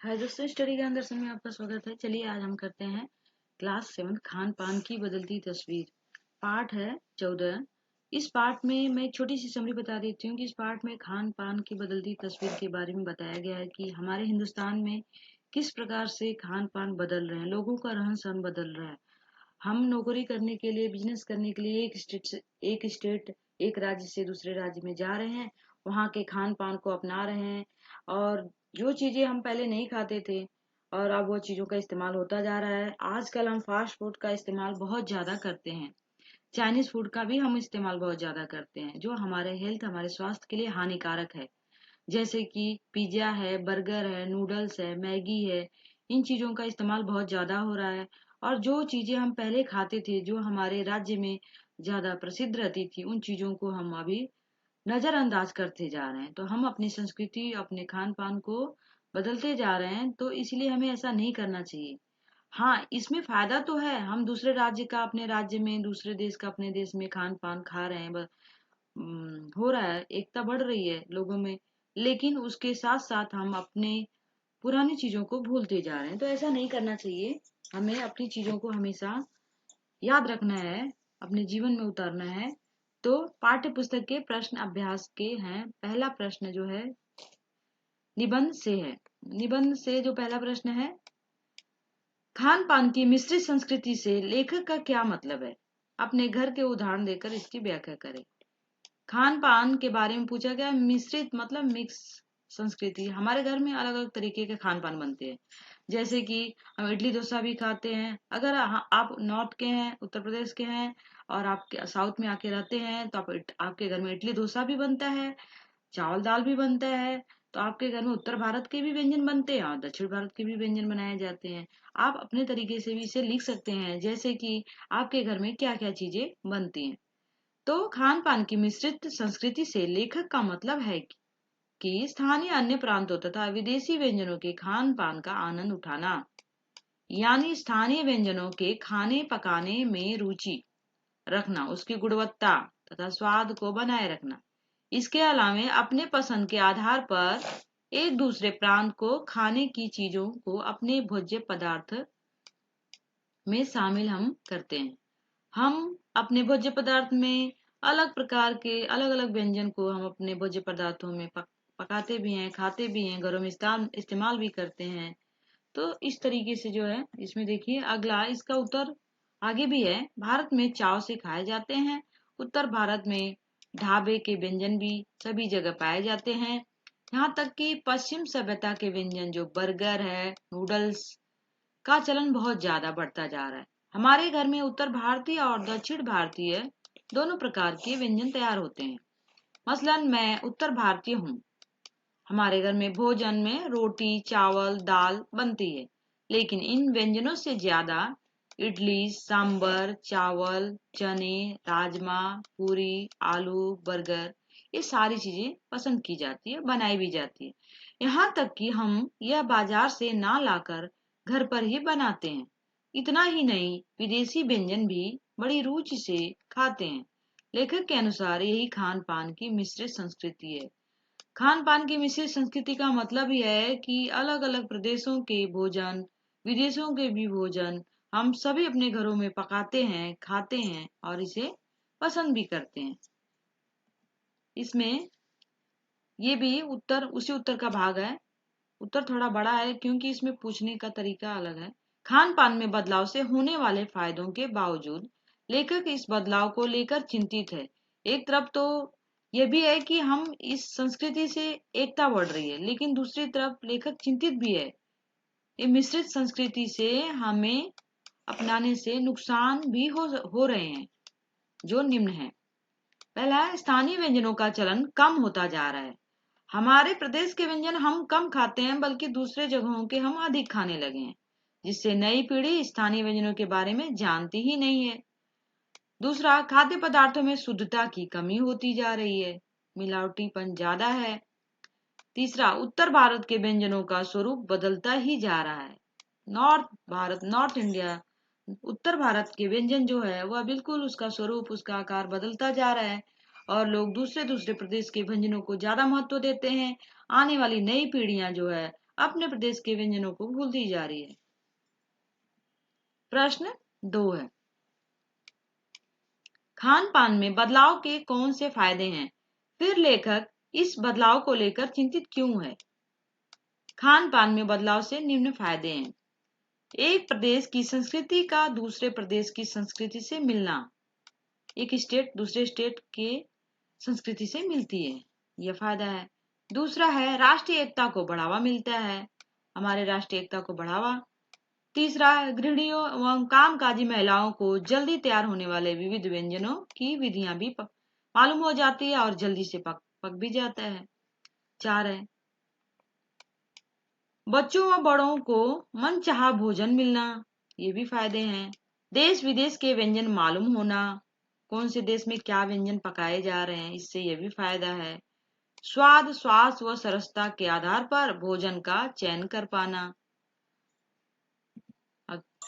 हाय दोस्तों, स्टडी ज्ञान दर्शन में आपका स्वागत है। चलिए आज हम करते हैं क्लास 7 खान पान की बदलती तस्वीर। पाठ है 14। इस पाठ में मैं एक छोटी सी समरी बता देती हूँ कि इस पाठ में खान पान की बदलती तस्वीर के बारे में बताया गया है कि हमारे हिंदुस्तान में किस प्रकार से खान पान बदल रहे हैं, लोगों का रहन सहन बदल रहा है। हम नौकरी करने के लिए, बिजनेस करने के लिए एक राज्य से दूसरे राज्य में जा रहे हैं, वहाँ के खान पान को अपना रहे हैं। और जो चीजें हम पहले नहीं खाते थे और अब वो चीजों का इस्तेमाल होता जा रहा है। आजकल हम फास्ट फूड का इस्तेमाल बहुत ज्यादा करते हैं। चाइनीज फूड का भी हम इस्तेमाल बहुत ज्यादा करते हैं, जो हमारे स्वास्थ्य के लिए हानिकारक है। जैसे कि पिज्जा है, बर्गर है, नूडल्स है, मैगी है। इन चीजों का इस्तेमाल बहुत ज्यादा हो रहा है। और जो चीजें हम पहले खाते थे, जो हमारे राज्य में ज्यादा प्रसिद्ध रहती थी, उन चीजों को हम अभी नजरअंदाज करते जा रहे हैं। तो हम अपनी संस्कृति, अपने खान पान को बदलते जा रहे हैं। तो इसलिए हमें ऐसा नहीं करना चाहिए। हाँ, इसमें फायदा तो है, हम दूसरे राज्य का अपने राज्य में, दूसरे देश का अपने देश में खान पान खा रहे हैं। हो रहा है, एकता बढ़ रही है लोगों में। लेकिन उसके साथ साथ हम अपने पुरानी चीजों को भूलते जा रहे हैं। तो ऐसा नहीं करना चाहिए। हमें अपनी चीजों को हमेशा याद रखना है, अपने जीवन में उतारना है। तो पाठ्य पुस्तक के प्रश्न अभ्यास के हैं। पहला प्रश्न जो है निबंध से है। निबंध से जो पहला प्रश्न है, खान पान की मिश्रित संस्कृति से लेखक का क्या मतलब है? अपने घर के उदाहरण देकर इसकी व्याख्या करें। खान पान के बारे में पूछा गया। मिश्रित मतलब मिक्स संस्कृति। हमारे घर में अलग अलग तरीके के खान पान बनते हैं। जैसे कि हम इडली डोसा भी खाते हैं। अगर आप नॉर्थ के हैं, उत्तर प्रदेश के हैं, और आप साउथ में आके रहते हैं, तो आपके घर में इडली डोसा भी बनता है, चावल दाल भी बनता है। तो आपके घर में उत्तर भारत के भी व्यंजन बनते हैं और दक्षिण भारत के भी व्यंजन बनाए जाते हैं। आप अपने तरीके से भी इसे लिख सकते हैं, जैसे कि आपके घर में क्या क्या चीजें बनती हैं। तो खान पान की मिश्रित संस्कृति से लेखक का मतलब है कि स्थानीय अन्य प्रांतों तथा विदेशी व्यंजनों के खान पान का आनंद उठाना, यानी स्थानीय व्यंजनों के खाने पकाने में रुचि रखना, उसकी गुणवत्ता तथा स्वाद को बनाए रखना। इसके अलावा अपने पसंद के आधार पर एक दूसरे प्रांत को खाने की चीजों को अपने भोज्य पदार्थ में शामिल हम करते हैं। हम अपने भोज्य पदार्थ में अलग प्रकार के अलग अलग व्यंजन को हम अपने भोज्य पदार्थों में पकाते भी हैं, खाते भी हैं, घरों में इस्तेमाल भी करते हैं। तो इस तरीके से जो है, इसमें देखिए अगला इसका उत्तर आगे भी है। भारत में चाव से खाए जाते हैं। उत्तर भारत में ढाबे के व्यंजन भी सभी जगह पाए जाते हैं। यहाँ तक कि पश्चिम सभ्यता के व्यंजन जो बर्गर है, नूडल्स का चलन बहुत ज्यादा बढ़ता जा रहा है। हमारे घर में उत्तर भारतीय और दक्षिण भारतीय दोनों प्रकार के व्यंजन तैयार होते हैं। मसलन मैं उत्तर भारतीय हूँ। हमारे घर में भोजन में रोटी, चावल, दाल बनती है। लेकिन इन व्यंजनों से ज्यादा इडली, सांबर, चावल, चने, राजमा, पूरी, आलू, बर्गर, ये सारी चीजें पसंद की जाती है, बनाई भी जाती है। यहाँ तक कि हम यह बाजार से ना लाकर घर पर ही बनाते हैं। इतना ही नहीं, विदेशी व्यंजन भी बड़ी रुचि से खाते हैं। लेखक के अनुसार यही खान पान की मिश्रित संस्कृति है। खान पान की मिश्रित संस्कृति का मतलब यह है कि अलग अलग प्रदेशों के भोजन, विदेशों के भी भोजन हम सभी अपने घरों में पकाते हैं, खाते हैं और इसे पसंद भी करते हैं। इसमें ये भी उसी उत्तर का भाग है। उत्तर थोड़ा बड़ा है क्योंकि इसमें पूछने का तरीका अलग है। खान पान में बदलाव से होने वाले फायदों के बावजूद लेखक इस बदलाव को लेकर चिंतित है। एक तरफ तो यह भी है कि हम इस संस्कृति से एकता बढ़ रही है, लेकिन दूसरी तरफ लेखक चिंतित भी है। ये मिश्रित संस्कृति से हमें अपनाने से नुकसान भी हो रहे हैं, जो निम्न है। पहला है, स्थानीय व्यंजनों का चलन कम होता जा रहा है। हमारे प्रदेश के व्यंजन हम कम खाते हैं, बल्कि दूसरे जगहों के हम अधिक खाने लगे हैं, जिससे नई पीढ़ी स्थानीय व्यंजनों के बारे में जानती ही नहीं है। दूसरा, खाद्य पदार्थों में शुद्धता की कमी होती जा रही है, मिलावटीपन ज्यादा है। तीसरा, उत्तर भारत के व्यंजनों का स्वरूप बदलता ही जा रहा है। नॉर्थ इंडिया, उत्तर भारत के व्यंजन जो है वह बिल्कुल उसका स्वरूप, उसका आकार बदलता जा रहा है और लोग दूसरे दूसरे प्रदेश के व्यंजनों को ज्यादा महत्व देते हैं। आने वाली नई पीढ़ियां जो है अपने प्रदेश के व्यंजनों को भूलती जा रही है। प्रश्न 2 है, खान पान में बदलाव के कौन से फायदे हैं? फिर लेखक इस बदलाव को लेकर चिंतित क्यों है? खान पान में बदलाव से निम्न फायदे हैं। एक प्रदेश की संस्कृति का दूसरे प्रदेश की संस्कृति से मिलना, एक स्टेट दूसरे स्टेट के संस्कृति से मिलती है, यह फायदा है। दूसरा है राष्ट्रीय एकता को बढ़ावा मिलता है, हमारे राष्ट्रीय एकता को बढ़ावा। तीसरा, गृहिणियों एवं कामकाजी महिलाओं को जल्दी तैयार होने वाले विविध व्यंजनों की विधियां भी मालूम हो जाती है और जल्दी से पक भी जाता है। 4 है, बच्चों व बड़ों को मनचाहा भोजन मिलना, ये भी फायदे हैं। देश विदेश के व्यंजन मालूम होना, कौन से देश में क्या व्यंजन पकाए जा रहे हैं, इससे ये भी फायदा है। स्वाद, स्वास्थ्य व सरसता के आधार पर भोजन का चयन कर पाना।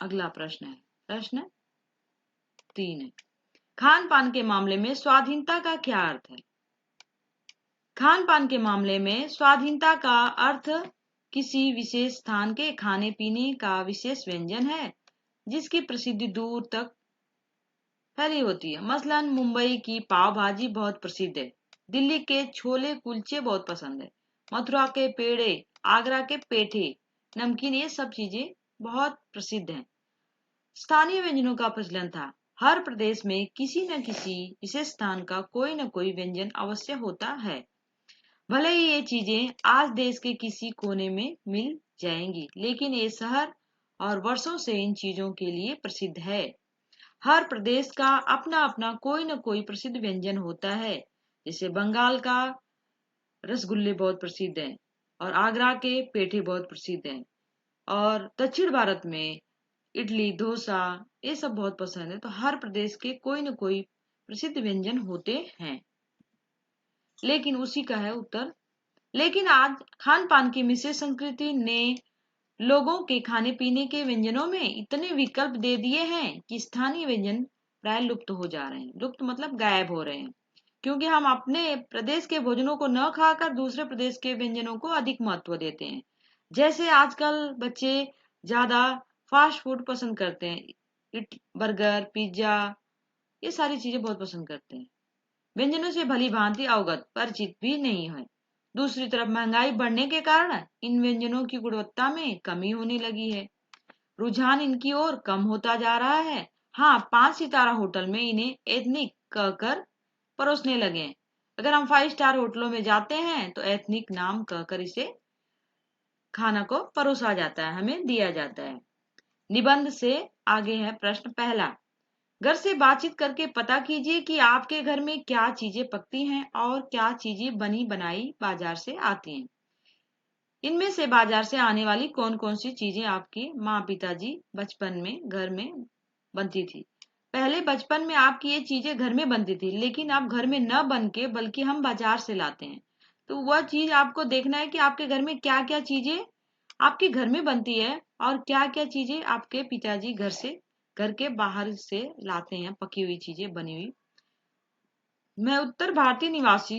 अगला प्रश्न है, प्रश्न 3 है, खान पान के मामले में स्वाधीनता का क्या अर्थ है? खान पान के मामले में स्वाधीनता का अर्थ किसी विशेष स्थान के खाने पीने का विशेष व्यंजन है जिसकी प्रसिद्धि दूर तक फैली होती है। मसलन मुंबई की पाव भाजी बहुत प्रसिद्ध है, दिल्ली के छोले कुलचे बहुत पसंद है, मथुरा के पेड़े, आगरा के पेठे, नमकीन, ये सब चीजें बहुत प्रसिद्ध हैं। स्थानीय व्यंजनों का प्रचलन था। हर प्रदेश में किसी न किसी विशेष स्थान का कोई न कोई व्यंजन अवश्य होता है। भले ही ये चीजें आज देश के किसी कोने में मिल जाएंगी, लेकिन ये शहर और वर्षों से इन चीजों के लिए प्रसिद्ध है। हर प्रदेश का अपना अपना कोई न कोई प्रसिद्ध व्यंजन होता है। जैसे बंगाल का रसगुल्ले बहुत प्रसिद्ध हैं और आगरा के पेठे बहुत प्रसिद्ध हैं, और दक्षिण भारत में इडली, डोसा, ये सब बहुत पसंद है। तो हर प्रदेश के कोई न कोई प्रसिद्ध व्यंजन होते हैं। लेकिन उसी का है उत्तर। लेकिन आज खान पान की मिश्रित संस्कृति ने लोगों के खाने पीने के व्यंजनों में इतने विकल्प दे दिए हैं कि स्थानीय व्यंजन प्राय लुप्त हो जा रहे हैं। लुप्त मतलब गायब हो रहे हैं, क्योंकि हम अपने प्रदेश के भोजनों को न खाकर दूसरे प्रदेश के व्यंजनों को अधिक महत्व देते हैं। जैसे आजकल बच्चे ज्यादा फास्ट फूड पसंद करते हैं, बर्गर, पिज्जा, ये सारी चीजें बहुत पसंद करते हैं। व्यंजनों से भली भांति अवगत परिचित भी नहीं है। दूसरी तरफ महंगाई बढ़ने के कारण इन व्यंजनों की गुणवत्ता में कमी होने लगी है। रुझान इनकी ओर कम होता जा रहा है। हाँ, 5 सितारा होटल में इन्हें एथनिक कहकर परोसने लगे हैं। अगर हम 5 स्टार होटलों में जाते हैं तो एथनिक नाम कहकर इसे खाना को परोसा जाता है, हमें दिया जाता है। निबंध से आगे है प्रश्न पहला, घर से बातचीत करके पता कीजिए कि आपके घर में क्या चीजें पकती हैं और क्या चीजें बनी बनाई बाजार से आती हैं। इनमें से बाजार से आने वाली कौन कौन सी चीजें आपकी माँ पिताजी बचपन में घर में बनती थी? पहले बचपन में आपकी ये चीजें घर में बनती थी, लेकिन अब घर में न बन के बल्कि हम बाजार से लाते हैं। तो वह चीज आपको देखना है कि आपके घर में क्या क्या चीजें आपके घर में बनती है और क्या क्या चीजें आपके पिताजी घर के बाहर से लाते हैं, पकी हुई चीजें, बनी हुई। मैं उत्तर भारतीय निवासी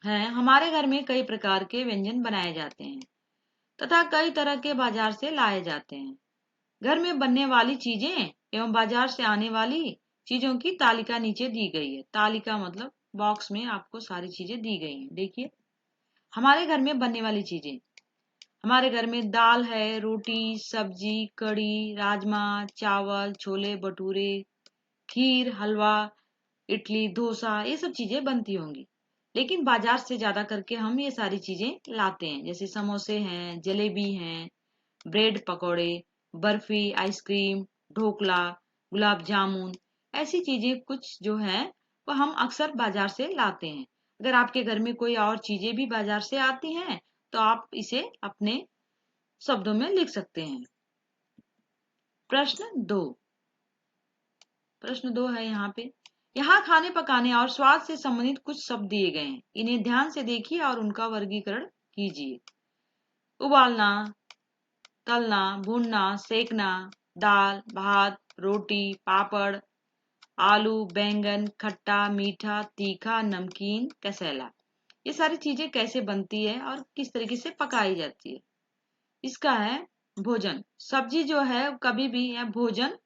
हैं। हमारे घर में कई प्रकार के व्यंजन बनाए जाते हैं तथा कई तरह के बाजार से लाए जाते हैं। घर में बनने वाली चीजें एवं बाजार से आने वाली चीजों की तालिका नीचे दी गई है। तालिका मतलब बॉक्स में आपको सारी चीजें दी गई हैं। देखिए, हमारे घर में बनने वाली चीजें, हमारे घर में दाल है, रोटी, सब्जी, कढ़ी, राजमा, चावल, छोले भटूरे, खीर, हलवा, इडली, डोसा, ये सब चीजें बनती होंगी। लेकिन बाजार से ज्यादा करके हम ये सारी चीजें लाते हैं, जैसे समोसे हैं, जलेबी हैं, ब्रेड पकौड़े, बर्फी, आइसक्रीम, ढोकला, गुलाब जामुन, ऐसी चीजें कुछ जो है वो हम अक्सर बाजार से लाते हैं। अगर आपके घर में कोई और चीजें भी बाजार से आती हैं तो आप इसे अपने शब्दों में लिख सकते हैं। प्रश्न 2, प्रश्न 2 है यहाँ खाने पकाने और स्वाद से संबंधित कुछ शब्द दिए गए हैं। इन्हें ध्यान से देखिए और उनका वर्गीकरण कीजिए। उबालना, तलना, भूनना, सेकना, दाल, भात, रोटी, पापड़, आलू, बैंगन, खट्टा, मीठा, तीखा, नमकीन, कसेला। ये सारी चीजें कैसे बनती है और किस तरीके से पकाई जाती है। इसका है भोजन। सब्जी जो है कभी भी या भोजन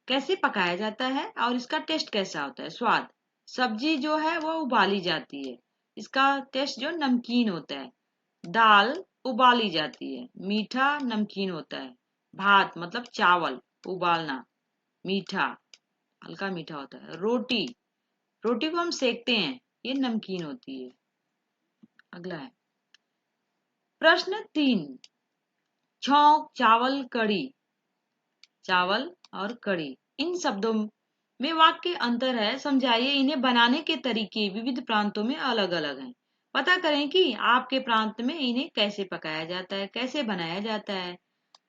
कैसे पकाया जाता है और इसका टेस्ट कैसा होता है, स्वाद। सब्जी जो है वो उबाली जाती है, इसका टेस्ट जो नमकीन होता है। दाल उबाली जाती है, मीठा नमकीन होता है। भात मतलब चावल, उबालना, मीठा, हल्का मीठा होता है। रोटी, रोटी को हम सेकते हैं, ये नमकीन होती है। अगला है प्रश्न 3, छौंक, चावल, कड़ी। चावल और कड़ी, इन शब्दों में वाक्य अंतर है, समझाइए। इन्हें बनाने के तरीके विविध प्रांतों में अलग अलग हैं। पता करें कि आपके प्रांत में इन्हें कैसे पकाया जाता है, कैसे बनाया जाता है।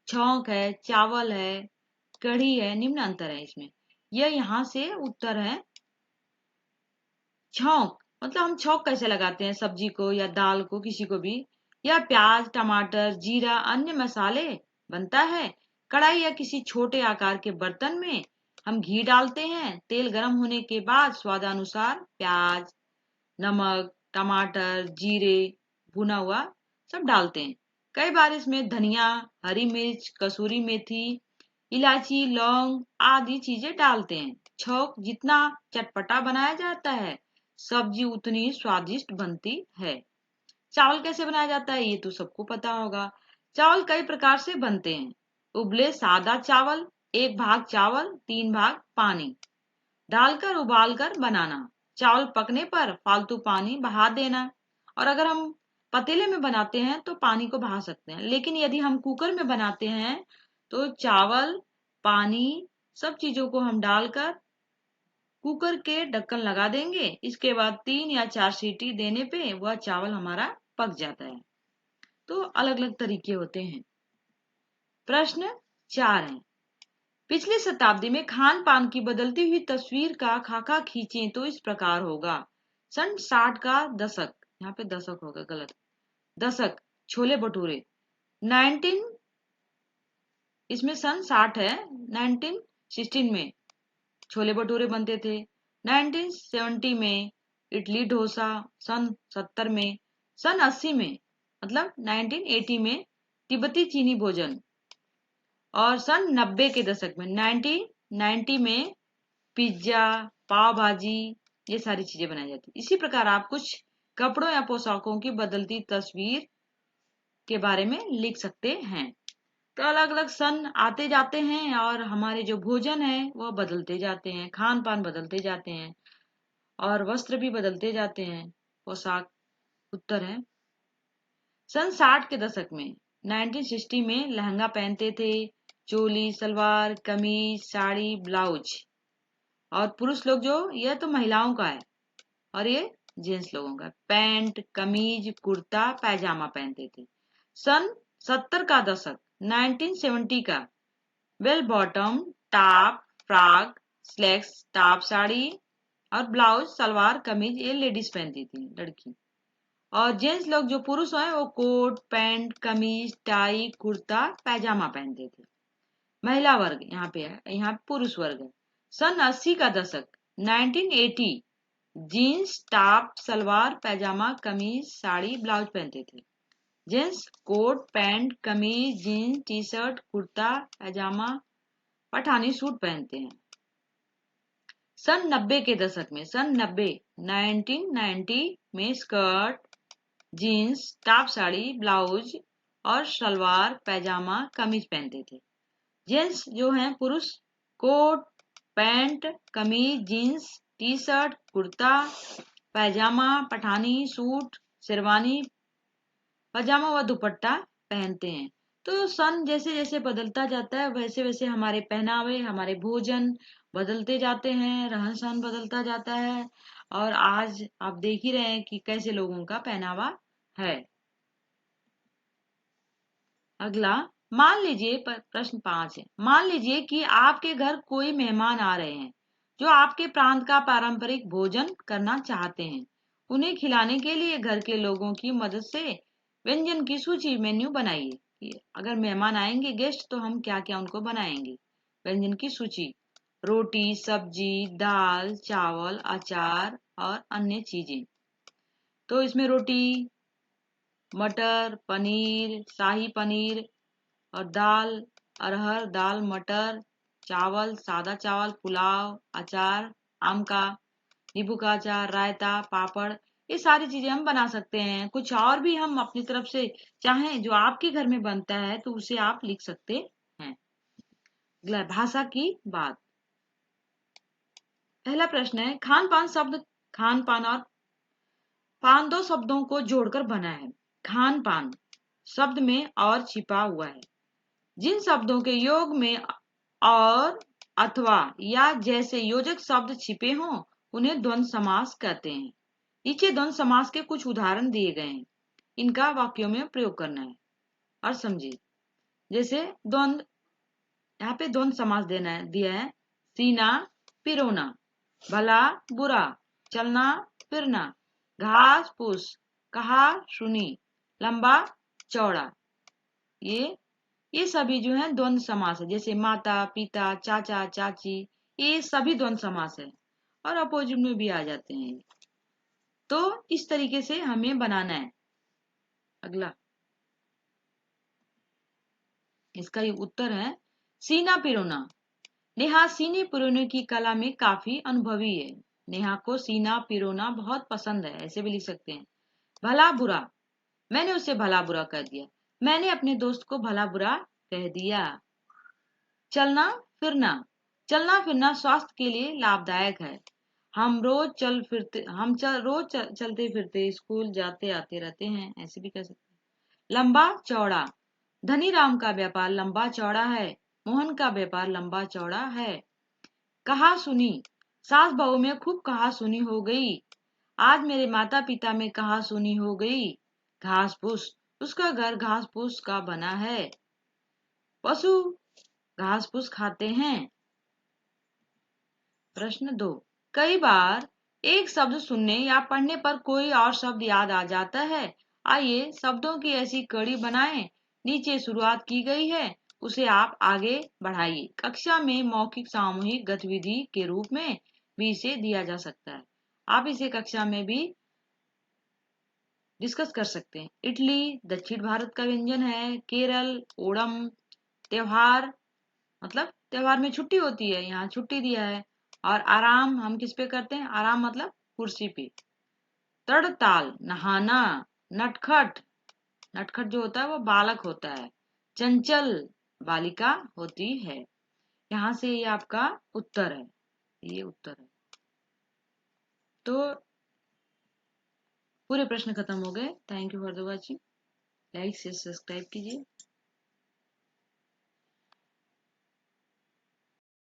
छौंक है, चावल है, कढ़ी है, निम्न अंतर है इसमें। यह यहाँ से उत्तर है। छौंक मतलब हम छौंक कैसे लगाते हैं सब्जी को या दाल को, किसी को भी। यह प्याज, टमाटर, जीरा, अन्य मसाले बनता है। कढ़ाई या किसी छोटे आकार के बर्तन में हम घी डालते हैं। तेल गर्म होने के बाद स्वादानुसार प्याज, नमक, टमाटर, जीरे, भुना हुआ सब डालते हैं। कई बार इसमें धनिया, हरी मिर्च, कसूरी मेथी, इलायची, लौंग आदि चीजें डालते हैं। छौंक जितना चटपटा बनाया जाता है, सब्जी उतनी स्वादिष्ट बनती है। चावल कैसे बनाया जाता है ये तो सबको पता होगा। चावल कई प्रकार से बनते हैं। उबले सादा चावल, 1 भाग चावल 3 भाग पानी डालकर उबालकर बनाना। चावल पकने पर फालतू पानी बहा देना। और अगर हम पतीले में बनाते हैं तो पानी को बहा सकते हैं, लेकिन यदि हम कुकर में बनाते हैं तो चावल, पानी, सब चीजों को हम डालकर कुकर के ढक्कन लगा देंगे। इसके बाद 3 या 4 सीटी देने पे वह चावल हमारा पक जाता है। तो अलग अलग तरीके होते हैं। प्रश्न 4 है, पिछली शताब्दी में खान पान की बदलती हुई तस्वीर का खाका खींचें तो इस प्रकार होगा। सन 60 का दशक, यहाँ पे दशक होगा, गलत, दशक, छोले भटूरे। 19, इसमें सन 60 है। 1916 में छोले भटूरे बनते थे। 1970 में इडली डोसा। सन 70 में, सन 80 में मतलब 1980 में तिब्बती चीनी भोजन। और सन 90 के दशक में 1990 में पिज्जा, पाव भाजी, ये सारी चीजें बनाई जाती। इसी प्रकार आप कुछ कपड़ों या पोशाकों की बदलती तस्वीर के बारे में लिख सकते हैं। तो अलग अलग सन आते जाते हैं और हमारे जो भोजन है वह बदलते जाते हैं, खान पान बदलते जाते हैं और वस्त्र भी बदलते जाते हैं। पोशाक उत्तर है। सन 60 के दशक में 1960 में लहंगा पहनते थे, चोली, सलवार, कमीज, साड़ी, ब्लाउज। और पुरुष लोग जो, यह तो महिलाओं का है और ये जेंट्स लोगों का, पैंट, कमीज, कुर्ता, पैजामा पहनते थे। सन 70 का दशक 1970 का bell bottom, top, frock, slacks, top sari और ब्लाउज, सलवार, कमीज, ये लेडीज पहनती थी, लड़की। और जेंट्स लोग जो पुरुष हैं वो कोट, पैंट, कमीज, टाई, कुर्ता, पैजामा पहनते थे। महिला वर्ग यहाँ पे है, यहाँ पुरुष वर्ग है। सन 80 का दशक 1980, जीन्स, टॉप, सलवार, पैजामा, कमीज, साड़ी, ब्लाउज पहनते थे। जेंट्स कोट, पैंट, कमीज, जीन्स, टी शर्ट, कुर्ता, पैजामा, पठानी सूट पहनते हैं। सन 90 के दशक में, सन 90 1990 में skirt, jeans, top sari, blouse और सलवार, पैजामा, कमीज पहनते थे। जेंट्स जो हैं पुरुष कोट, पैंट, कमीज, जीन्स, टी शर्ट, कुर्ता, पैजामा, पठानी सूट, शेरवानी, पजामा व दुपट्टा पहनते हैं। तो सन जैसे जैसे बदलता जाता है वैसे वैसे हमारे पहनावे, हमारे भोजन बदलते जाते हैं, रहन सहन बदलता जाता है। और आज आप देख ही रहे हैं कि कैसे लोगों का पहनावा है। अगला, मान लीजिए प्रश्न 5 है, मान लीजिए कि आपके घर कोई मेहमान आ रहे हैं जो आपके प्रांत का पारंपरिक भोजन करना चाहते हैं। उन्हें खिलाने के लिए घर के लोगों की मदद से व्यंजन की सूची, मेन्यू बनाइए कि अगर मेहमान आएंगे गेस्ट तो हम क्या क्या उनको बनाएंगे। व्यंजन की सूची, रोटी, सब्जी, दाल, चावल, अचार और अन्य चीजें। तो इसमें रोटी, मटर, पनीर, शाही पनीर और दाल, अरहर दाल, मटर, चावल, सादा चावल, पुलाव, अचार, आम का, नींबू का अचार, रायता, पापड़, ये सारी चीजें हम बना सकते हैं। कुछ और भी हम अपनी तरफ से चाहें जो आपके घर में बनता है तो उसे आप लिख सकते हैं। अगला भाषा की बात। पहला प्रश्न है, खान पान शब्द खान पान और पान दो शब्दों को जोड़कर बना है। खान पान शब्द में और छिपा हुआ है। जिन शब्दों के योग में और, अथवा या जैसे योजक शब्द छिपे हों उन्हें द्वंद्व समास कहते हैं। नीचे द्वंद्व समास के कुछ उदाहरण दिए गए हैं, इनका वाक्यों में प्रयोग करना है और समझिए। जैसे द्वंद्व, यहाँ पे द्वंद्व समास दिया है। सीना पिरोना, भला बुरा, चलना फिरना, घास फूस, कहा सुनी, लंबा चौड़ा, ये सभी जो है द्वंद्व समास है। जैसे माता पिता, चाचा चाची, ये सभी द्वंद्व समास है और अपोजिट में भी आ जाते हैं। तो इस तरीके से हमें बनाना है। अगला, इसका ये उत्तर है सीना पिरोना। नेहा सीने पिरोने की कला में काफी अनुभवी है। नेहा को सीना पिरोना बहुत पसंद है, ऐसे भी लिख सकते हैं। भला बुरा, मैंने उसे भला बुरा कह दिया। मैंने अपने दोस्त को भला बुरा कह दिया। चलना फिरना, चलना फिरना स्वास्थ्य के लिए लाभदायक है। हम रोज चलते फिरते स्कूल जाते आते रहते हैं, ऐसे भी कह सकते हैं। लंबा चौड़ा, धनी राम का व्यापार लंबा चौड़ा है। मोहन का व्यापार लंबा चौड़ा है। कहा सुनी, सास बहू में खूब कहा सुनी हो गई। आज मेरे माता पिता में कहा सुनी हो गई। घास फूस, उसका घर घास फूस का बना है। पशु घास फूस खाते हैं। प्रश्न 2, कई बार एक शब्द सुनने या पढ़ने पर कोई और शब्द याद आ जाता है। आइए शब्दों की ऐसी कड़ी बनाएं। नीचे शुरुआत की गई है, उसे आप आगे बढ़ाइए। कक्षा में मौखिक सामूहिक गतिविधि के रूप में भी इसे दिया जा सकता है। आप इसे कक्षा में भी डिस्कस कर सकते हैं। इडली दक्षिण भारत का व्यंजन है। केरल ओणम, त्योहार मतलब त्योहार में छुट्टी होती है, यहाँ छुट्टी दिया है। और आराम हम किस पे करते हैं, आराम मतलब कुर्सी पे। तड़ताल नहाना। नटखट, नटखट जो होता है वो बालक होता है। चंचल बालिका होती है। यहाँ से ये आपका उत्तर है, ये उत्तर है। तो पूरे प्रश्न खत्म हो गए। Thank you for the watching. Like share subscribe कीजिए।